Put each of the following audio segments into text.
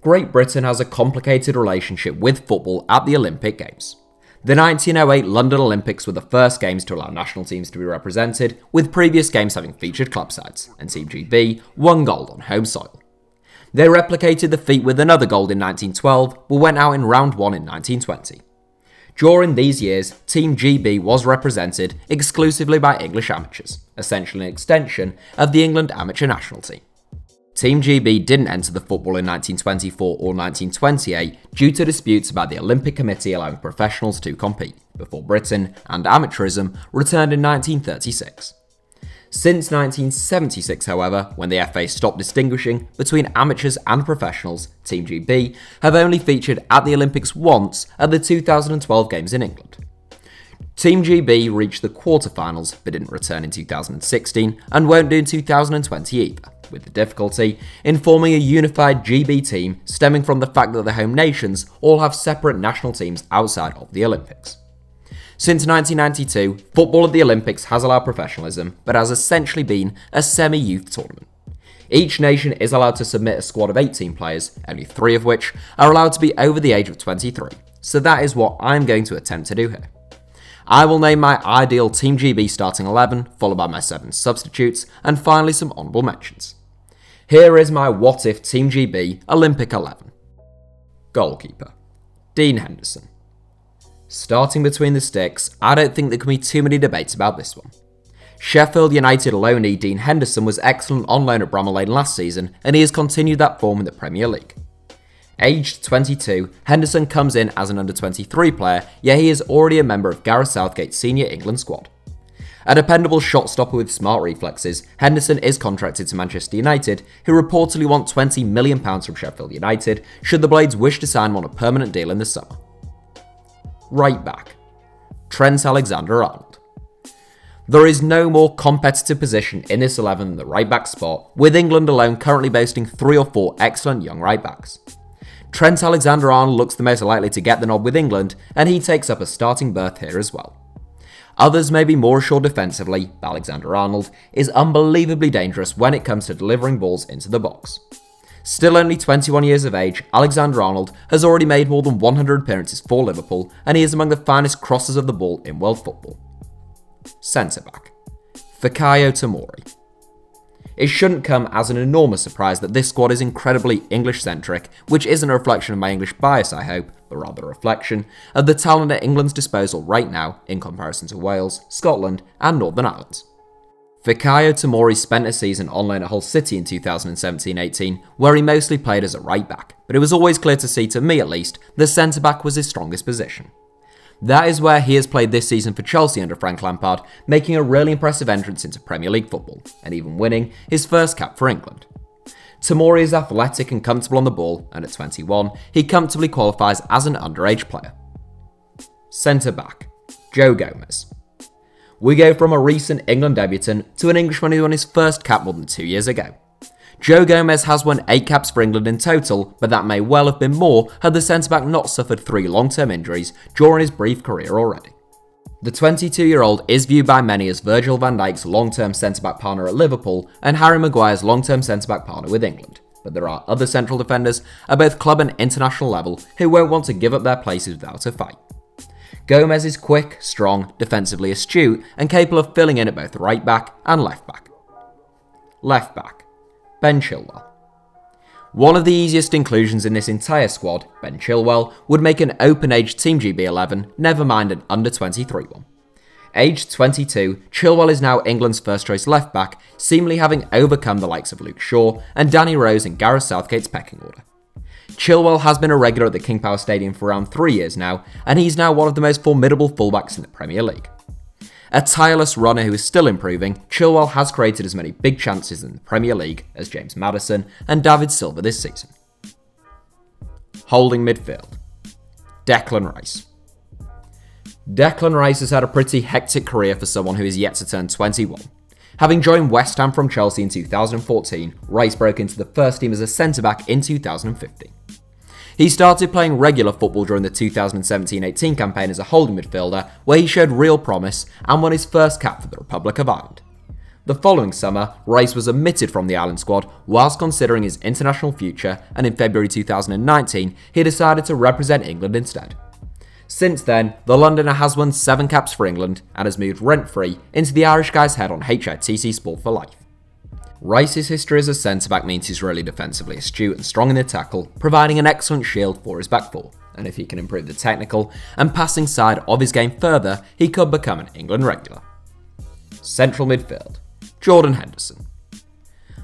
Great Britain has a complicated relationship with football at the Olympic Games. The 1908 London Olympics were the first games to allow national teams to be represented, with previous games having featured club sides, and Team GB won gold on home soil. They replicated the feat with another gold in 1912, but went out in round 1 in 1920. During these years, Team GB was represented exclusively by English amateurs, essentially an extension of the England amateur national team. Team GB didn't enter the football in 1924 or 1928 due to disputes about the Olympic Committee allowing professionals to compete, before Britain and amateurism returned in 1936. Since 1976, however, when the FA stopped distinguishing between amateurs and professionals, Team GB have only featured at the Olympics once at the 2012 Games in England. Team GB reached the quarter-finals but didn't return in 2016 and won't do in 2020 either, with the difficulty in forming a unified GB team stemming from the fact that the home nations all have separate national teams outside of the Olympics. Since 1992, football at the Olympics has allowed professionalism, but has essentially been a semi-youth tournament. Each nation is allowed to submit a squad of 18 players, only 3 of which are allowed to be over the age of 23, so that is what I'm going to attempt to do here. I will name my ideal Team GB starting 11, followed by my 7 substitutes, and finally some honourable mentions. Here is my what if Team GB Olympic 11. Goalkeeper: Dean Henderson. Starting between the sticks, I don't think there can be too many debates about this one. Sheffield United loanee Dean Henderson was excellent on loan at Bramall Lane last season, and he has continued that form in the Premier League. Aged 22, Henderson comes in as an under-23 player, yet he is already a member of Gareth Southgate's senior England squad. A dependable shot stopper with smart reflexes, Henderson is contracted to Manchester United, who reportedly want £20 million from Sheffield United should the Blades wish to sign him on a permanent deal in the summer. Right back: Trent Alexander-Arnold. There is no more competitive position in this 11 than the right back spot, with England alone currently boasting 3 or 4 excellent young right backs. Trent Alexander-Arnold looks the most likely to get the nod with England, and he takes up a starting berth here as well. Others may be more assured defensively, but Alexander-Arnold is unbelievably dangerous when it comes to delivering balls into the box. Still only 21 years of age, Alexander-Arnold has already made more than 100 appearances for Liverpool, and he is among the finest crossers of the ball in world football. Centre-back: Fikayo Tomori. It shouldn't come as an enormous surprise that this squad is incredibly English-centric, which isn't a reflection of my English bias, I hope, but rather a reflection of the talent at England's disposal right now in comparison to Wales, Scotland and Northern Ireland. Fikayo Tomori spent a season on loan at Hull City in 2017-18, where he mostly played as a right back, but it was always clear to see, to me at least, that centre back was his strongest position. That is where he has played this season for Chelsea under Frank Lampard, making a really impressive entrance into Premier League football, and even winning his first cap for England. Tomori is athletic and comfortable on the ball, and at 21, he comfortably qualifies as an underage player. Centre back: Joe Gomez. We go from a recent England debutant to an Englishman who won his first cap more than 2 years ago. Joe Gomez has won 8 caps for England in total, but that may well have been more had the centre-back not suffered 3 long-term injuries during his brief career already. The 22-year-old is viewed by many as Virgil van Dijk's long-term centre-back partner at Liverpool and Harry Maguire's long-term centre-back partner with England, but there are other central defenders at both club and international level who won't want to give up their places without a fight. Gomez is quick, strong, defensively astute, and capable of filling in at both right back and left back. Left back: Ben Chilwell. One of the easiest inclusions in this entire squad, Ben Chilwell, would make an open-age Team GB 11, never mind an under-23 one. Aged 22, Chilwell is now England's first-choice left back, seemingly having overcome the likes of Luke Shaw and Danny Rose in Gareth Southgate's pecking order. Chilwell has been a regular at the King Power Stadium for around 3 years now, and he's now one of the most formidable fullbacks in the Premier League. A tireless runner who is still improving, Chilwell has created as many big chances in the Premier League as James Maddison and David Silva this season. Holding midfield: Declan Rice. Declan Rice has had a pretty hectic career for someone who is yet to turn 21. Having joined West Ham from Chelsea in 2014, Rice broke into the first team as a centre-back in 2015. He started playing regular football during the 2017-18 campaign as a holding midfielder, where he showed real promise and won his first cap for the Republic of Ireland. The following summer, Rice was omitted from the Ireland squad whilst considering his international future, and in February 2019, he decided to represent England instead. Since then, the Londoner has won 7 caps for England and has moved rent-free into the Irish guy's head on HITC Sport for life. Rice's history as a centre-back means he's really defensively astute and strong in the tackle, providing an excellent shield for his back four, and if he can improve the technical and passing side of his game further, he could become an England regular. Central midfield. Jordan Henderson.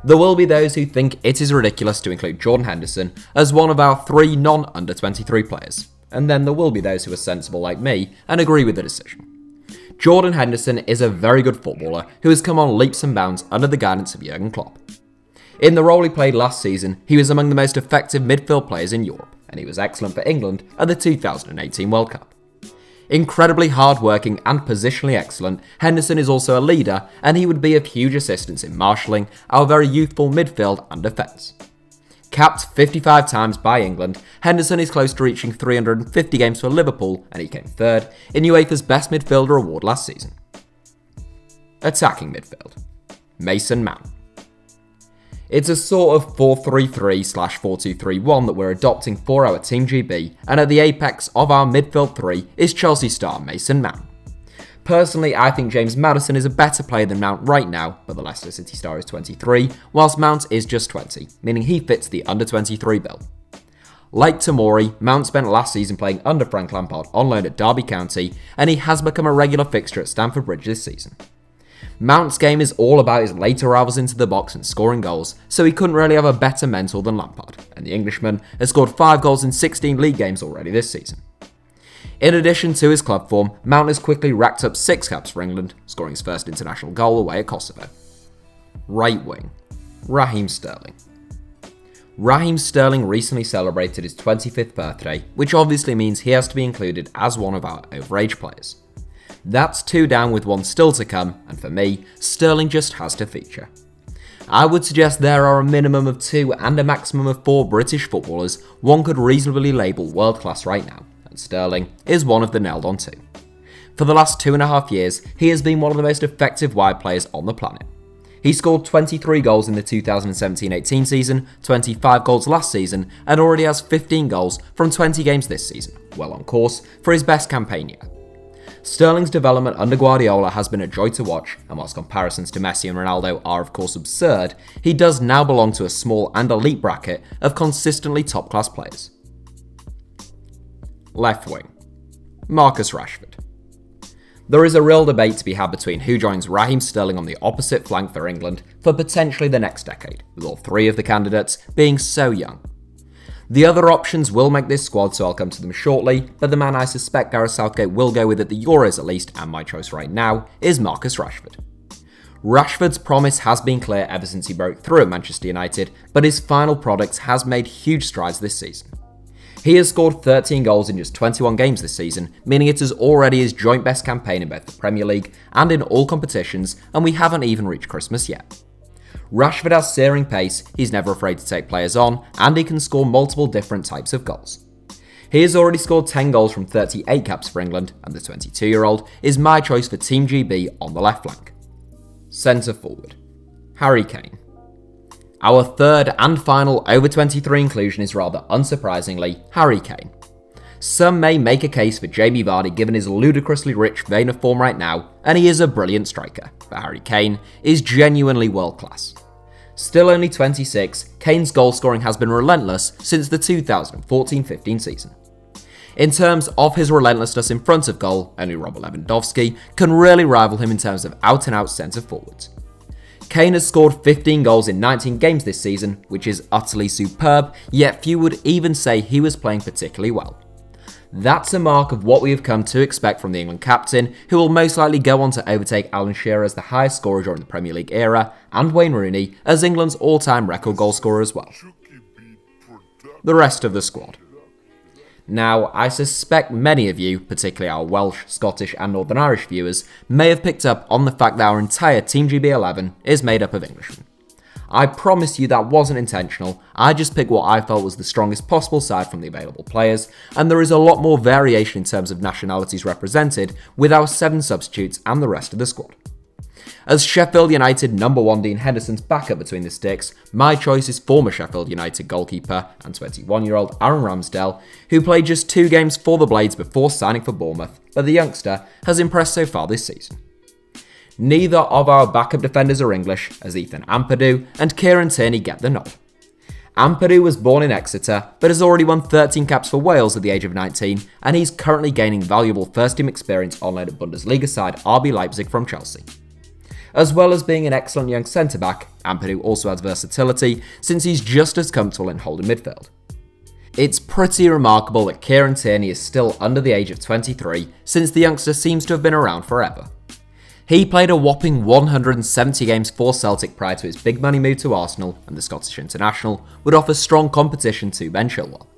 There will be those who think it is ridiculous to include Jordan Henderson as one of our 3 non-under-23 players, and then there will be those who are sensible like me and agree with the decision. Jordan Henderson is a very good footballer who has come on leaps and bounds under the guidance of Jurgen Klopp. In the role he played last season, he was among the most effective midfield players in Europe, and he was excellent for England at the 2018 World Cup. Incredibly hard-working and positionally excellent, Henderson is also a leader, and he would be of huge assistance in marshalling our very youthful midfield and defence. Capped 55 times by England, Henderson is close to reaching 350 games for Liverpool, and he came third in UEFA's Best Midfielder award last season. Attacking midfield. Mason Mount. It's a sort of 4-3-3/4-2-3-1 that we're adopting for our Team GB, and at the apex of our midfield 3 is Chelsea star Mason Mount. Personally, I think James Maddison is a better player than Mount right now, but the Leicester City star is 23, whilst Mount is just 20, meaning he fits the under-23 bill. Like Tomori, Mount spent last season playing under Frank Lampard on loan at Derby County, and he has become a regular fixture at Stamford Bridge this season. Mount's game is all about his late arrivals into the box and scoring goals, so he couldn't really have a better mentor than Lampard, and the Englishman has scored 5 goals in 16 league games already this season. In addition to his club form, Mount has quickly racked up 6 caps for England, scoring his first international goal away at Kosovo. Right wing. Raheem Sterling. Raheem Sterling recently celebrated his 25th birthday, which obviously means he has to be included as one of our overage players. That's 2 down with 1 still to come, and for me, Sterling just has to feature. I would suggest there are a minimum of 2 and a maximum of 4 British footballers one could reasonably label world class right now, and Sterling is one of the nailed on 2. For the last 2.5 years, he has been one of the most effective wide players on the planet. He scored 23 goals in the 2017-18 season, 25 goals last season, and already has 15 goals from 20 games this season, well on course for his best campaign yet. Sterling's development under Guardiola has been a joy to watch, and whilst comparisons to Messi and Ronaldo are of course absurd, he does now belong to a small and elite bracket of consistently top-class players. Left wing. Marcus Rashford. There is a real debate to be had between who joins Raheem Sterling on the opposite flank for England for potentially the next decade, with all 3 of the candidates being so young. The other options will make this squad, so I'll come to them shortly, but the man I suspect Gareth Southgate will go with at the Euros at least, and my choice right now, is Marcus Rashford. Rashford's promise has been clear ever since he broke through at Manchester United, but his final product has made huge strides this season. He has scored 13 goals in just 21 games this season, meaning it is already his joint best campaign in both the Premier League and in all competitions, and we haven't even reached Christmas yet. Rashford has searing pace, he's never afraid to take players on, and he can score multiple different types of goals. He has already scored 10 goals from 38 caps for England, and the 22-year-old is my choice for Team GB on the left flank. Centre forward. Harry Kane. Our third and final over-23 inclusion is rather unsurprisingly Harry Kane. Some may make a case for Jamie Vardy given his ludicrously rich vein of form right now, and he is a brilliant striker, but Harry Kane is genuinely world class. Still only 26, Kane's goal scoring has been relentless since the 2014-15 season. In terms of his relentlessness in front of goal, only Robert Lewandowski can really rival him in terms of out-and-out centre forwards. Kane has scored 15 goals in 19 games this season, which is utterly superb, yet few would even say he was playing particularly well. That's a mark of what we have come to expect from the England captain, who will most likely go on to overtake Alan Shearer as the highest scorer during the Premier League era, and Wayne Rooney as England's all-time record goal scorer as well. The rest of the squad. Now, I suspect many of you, particularly our Welsh, Scottish and Northern Irish viewers, may have picked up on the fact that our entire Team GB 11 is made up of Englishmen. I promise you that wasn't intentional, I just picked what I felt was the strongest possible side from the available players, and there is a lot more variation in terms of nationalities represented with our 7 substitutes and the rest of the squad. As Sheffield United #1 Dean Henderson's backup between the sticks, my choice is former Sheffield United goalkeeper and 21-year-old Aaron Ramsdale, who played just 2 games for the Blades before signing for Bournemouth, but the youngster has impressed so far this season. Neither of our backup defenders are English, as Ethan Ampadu and Kieran Tierney get the nod. Ampadu was born in Exeter, but has already won 13 caps for Wales at the age of 19, and he's currently gaining valuable first-team experience on loan at Bundesliga side RB Leipzig from Chelsea. As well as being an excellent young centre-back, Ampadu also has versatility since he's just as comfortable in holding midfield. It's pretty remarkable that Kieran Tierney is still under the age of 23 since the youngster seems to have been around forever. He played a whopping 170 games for Celtic prior to his big money move to Arsenal, and the Scottish international would offer strong competition to Ben Chilwell.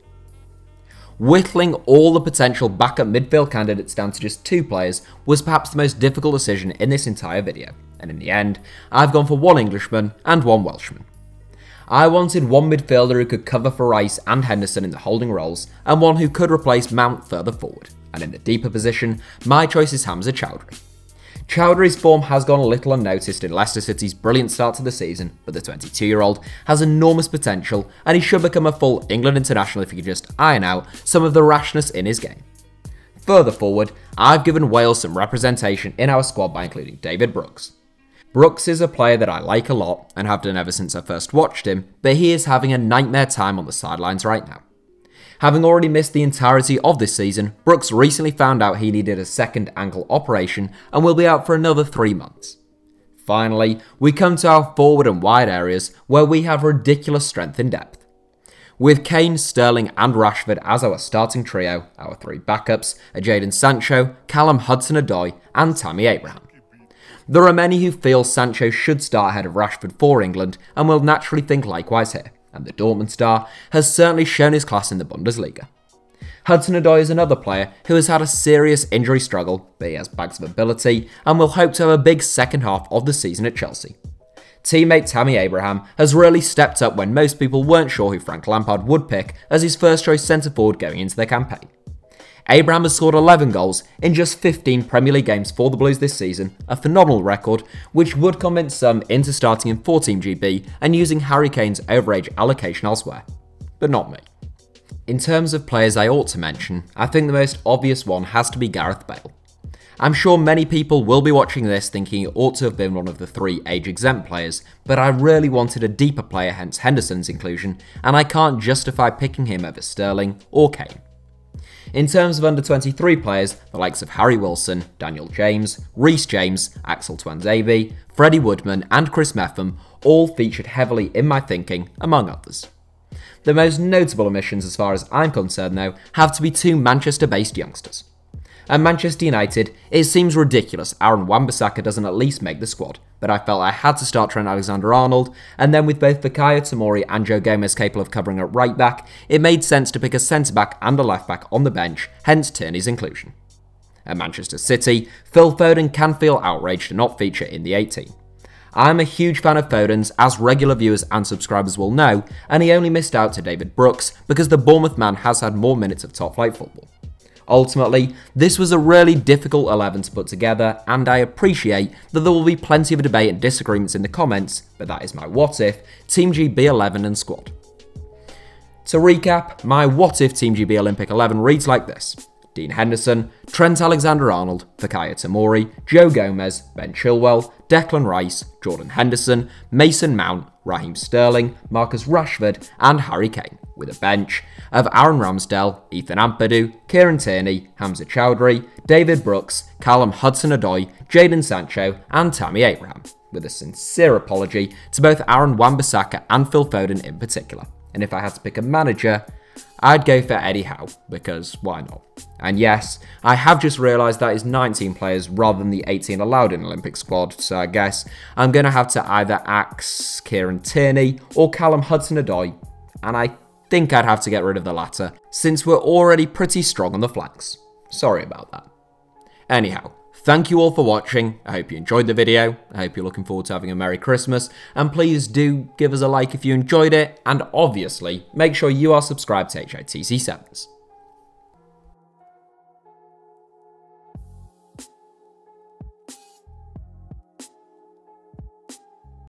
Whittling all the potential backup midfield candidates down to just 2 players was perhaps the most difficult decision in this entire video, and in the end, I've gone for 1 Englishman and 1 Welshman. I wanted 1 midfielder who could cover for Rice and Henderson in the holding roles, and 1 who could replace Mount further forward, and in the deeper position, my choice is Hamza Chowdhury. Chowdhury's form has gone a little unnoticed in Leicester City's brilliant start to the season, but the 22-year-old has enormous potential and he should become a full England international if he could just iron out some of the rashness in his game. Further forward, I've given Wales some representation in our squad by including David Brooks. Brooks is a player that I like a lot and have done ever since I first watched him, but he is having a nightmare time on the sidelines right now. Having already missed the entirety of this season, Brooks recently found out he needed a second ankle operation and will be out for another 3 months. Finally, we come to our forward and wide areas where we have ridiculous strength in depth. With Kane, Sterling and Rashford as our starting trio, our 3 backups are Jadon Sancho, Callum Hudson-Odoi and Tammy Abraham. There are many who feel Sancho should start ahead of Rashford for England and will naturally think likewise here, and the Dortmund star has certainly shown his class in the Bundesliga. Hudson-Odoi is another player who has had a serious injury struggle, but he has bags of ability and will hope to have a big second half of the season at Chelsea. Teammate Tammy Abraham has really stepped up when most people weren't sure who Frank Lampard would pick as his first choice centre forward going into the campaign. Abraham has scored 11 goals in just 15 Premier League games for the Blues this season, a phenomenal record which would convince some into starting in 14 GB and using Harry Kane's overage allocation elsewhere. But not me. In terms of players I ought to mention, I think the most obvious one has to be Gareth Bale. I'm sure many people will be watching this thinking it ought to have been one of the 3 age-exempt players, but I really wanted a deeper player, hence Henderson's inclusion, and I can't justify picking him over Sterling or Kane. In terms of under-23 players, the likes of Harry Wilson, Daniel James, Reece James, Axel Tuanzebe, Freddie Woodman and Chris Metham all featured heavily in my thinking, among others. The most notable omissions as far as I'm concerned though have to be 2 Manchester-based youngsters. At Manchester United, it seems ridiculous Aaron Wan-Bissaka doesn't at least make the squad, but I felt I had to start Trent Alexander-Arnold, and then with both Fikayo Tomori and Joe Gomez capable of covering at right back, it made sense to pick a centre-back and a left-back on the bench, hence Tierney's inclusion. At Manchester City, Phil Foden can feel outraged to not feature in the 18. I'm a huge fan of Foden's, as regular viewers and subscribers will know, and he only missed out to David Brooks because the Bournemouth man has had more minutes of top-flight football. Ultimately, this was a really difficult 11 to put together, and I appreciate that there will be plenty of debate and disagreements in the comments, but that is my what if, Team GB 11 and squad. To recap, my what if Team GB Olympic 11 reads like this: Dean Henderson, Trent Alexander-Arnold, Fikayo Tomori, Joe Gomez, Ben Chilwell, Declan Rice, Jordan Henderson, Mason Mount, Raheem Sterling, Marcus Rashford and Harry Kane, with a bench of Aaron Ramsdale, Ethan Ampadu, Kieran Tierney, Hamza Chowdhury, David Brooks, Callum Hudson-Odoi, Jadon Sancho and Tammy Abraham, with a sincere apology to both Aaron Wan-Bissaka and Phil Foden in particular. And if I had to pick a manager, I'd go for Eddie Howe, because why not? And yes, I have just realised that is 19 players rather than the 18 allowed in Olympic squad, so I guess I'm going to have to either axe Kieran Tierney or Callum Hudson-Odoi, and I think I'd have to get rid of the latter, since we're already pretty strong on the flanks. Sorry about that. Anyhow, thank you all for watching. I hope you enjoyed the video. I hope you're looking forward to having a Merry Christmas. And please do give us a like if you enjoyed it. And obviously, make sure you are subscribed to HITC Sevens.